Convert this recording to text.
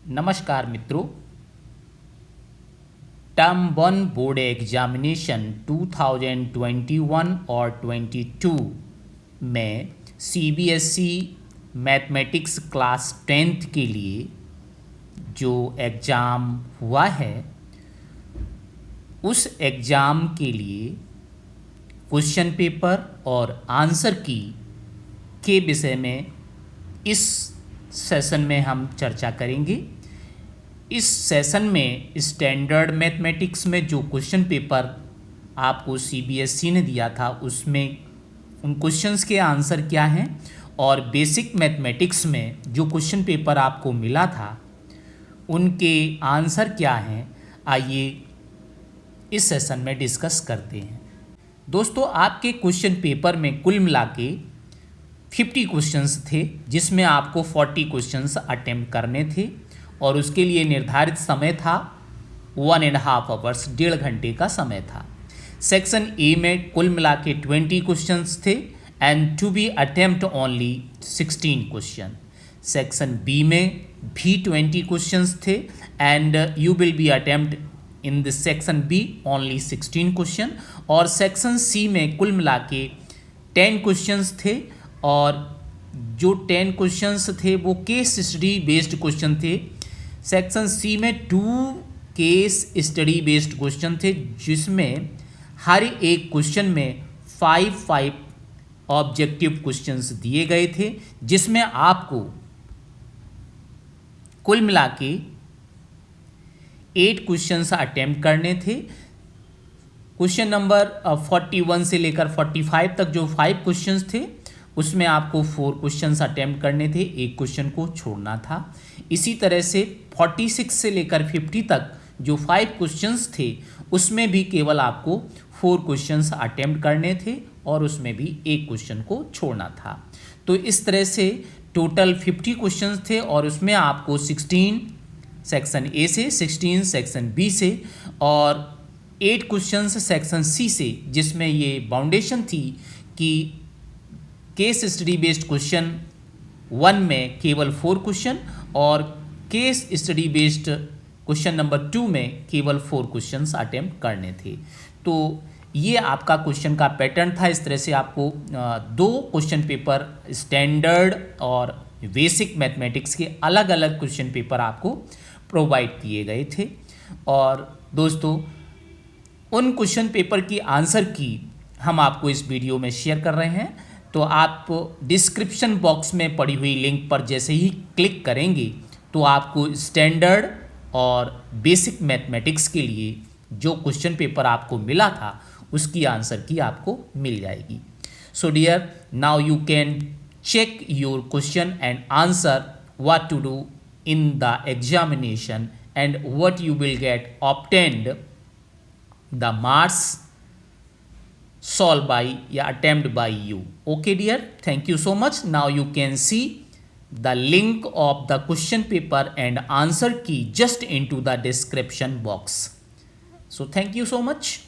नमस्कार मित्रों, term 1 board examination 2021 और 22 में सीबीएसई मैथमेटिक्स क्लास 10th के लिए जो एग्ज़ाम हुआ है उस एग्ज़ाम के लिए क्वेश्चन पेपर और आंसर की के विषय में इस सेशन में हम चर्चा करेंगे। इस सेशन में स्टैंडर्ड मैथमेटिक्स में जो क्वेश्चन पेपर आपको सीबीएसई ने दिया था उसमें उन क्वेश्चंस के आंसर क्या हैं और बेसिक मैथमेटिक्स में जो क्वेश्चन पेपर आपको मिला था उनके आंसर क्या हैं, आइए इस सेशन में डिस्कस करते हैं। दोस्तों, आपके क्वेश्चन पेपर में कुल मिला के 50 क्वेश्चंस थे, जिसमें आपको 40 क्वेश्चंस अटेम्प्ट करने थे और उसके लिए निर्धारित समय था 1.5 आवर्स, 1.5 घंटे का समय था। सेक्शन ए में कुल मिला के 20 क्वेश्चंस थे and to be attempt only 16 question. Section B में भी 20 क्वेश्चंस थे and you will be attempt in the section B only 16 question. और सेक्शन सी में कुल मिला के 10 क्वेश्चंस थे और जो 10 क्वेश्चंस थे वो केस स्टडी बेस्ड क्वेश्चन थे। सेक्शन सी में 2 केस स्टडी बेस्ड क्वेश्चन थे, जिसमें हर एक क्वेश्चन में 5 ऑब्जेक्टिव क्वेश्चंस दिए गए थे, जिसमें आपको कुल मिला के 8 क्वेश्चंस अटेम्प्ट करने थे। क्वेश्चन नंबर 41 से लेकर 45 तक जो 5 क्वेश्चंस थे उसमें आपको 4 क्वेश्चंस अटेम्प्ट करने थे, एक क्वेश्चन को छोड़ना था। इसी तरह से 46 से लेकर 50 तक जो 5 क्वेश्चंस थे उसमें भी केवल आपको 4 क्वेश्चंस अटेम्प्ट करने थे और उसमें भी एक क्वेश्चन को छोड़ना था। तो इस तरह से टोटल 50 क्वेश्चंस थे और उसमें आपको 16 सेक्शन ए से, 16 सेक्शन बी से और 8 क्वेश्चंस सेक्शन सी से, जिसमें ये बाउंडेशन थी कि केस स्टडी बेस्ड क्वेश्चन 1 में केवल 4 क्वेश्चन और case study based question number 2 में केवल 4 क्वेश्चंस अटेम्प्ट करने थे। तो ये आपका क्वेश्चन का पैटर्न था। इस तरह से आपको 2 क्वेश्चन पेपर स्टैंडर्ड और बेसिक मैथमेटिक्स के अलग अलग क्वेश्चन पेपर आपको प्रोवाइड किए गए थे। और दोस्तों, उन क्वेश्चन पेपर की आंसर की हम आपको इस वीडियो में शेयर कर रहे हैं। तो आप डिस्क्रिप्शन बॉक्स में पड़ी हुई लिंक पर जैसे ही क्लिक करेंगे तो आपको स्टैंडर्ड और बेसिक मैथमेटिक्स के लिए जो क्वेश्चन पेपर आपको मिला था उसकी आंसर की आपको मिल जाएगी। So dear, now you can check your question and answer what to do in the examination and what you will get obtained the marks solved by या attempt by you. Okay dear, thank you so much. Now you can see the link of the question paper and answer key just into the description box. So thank you so much.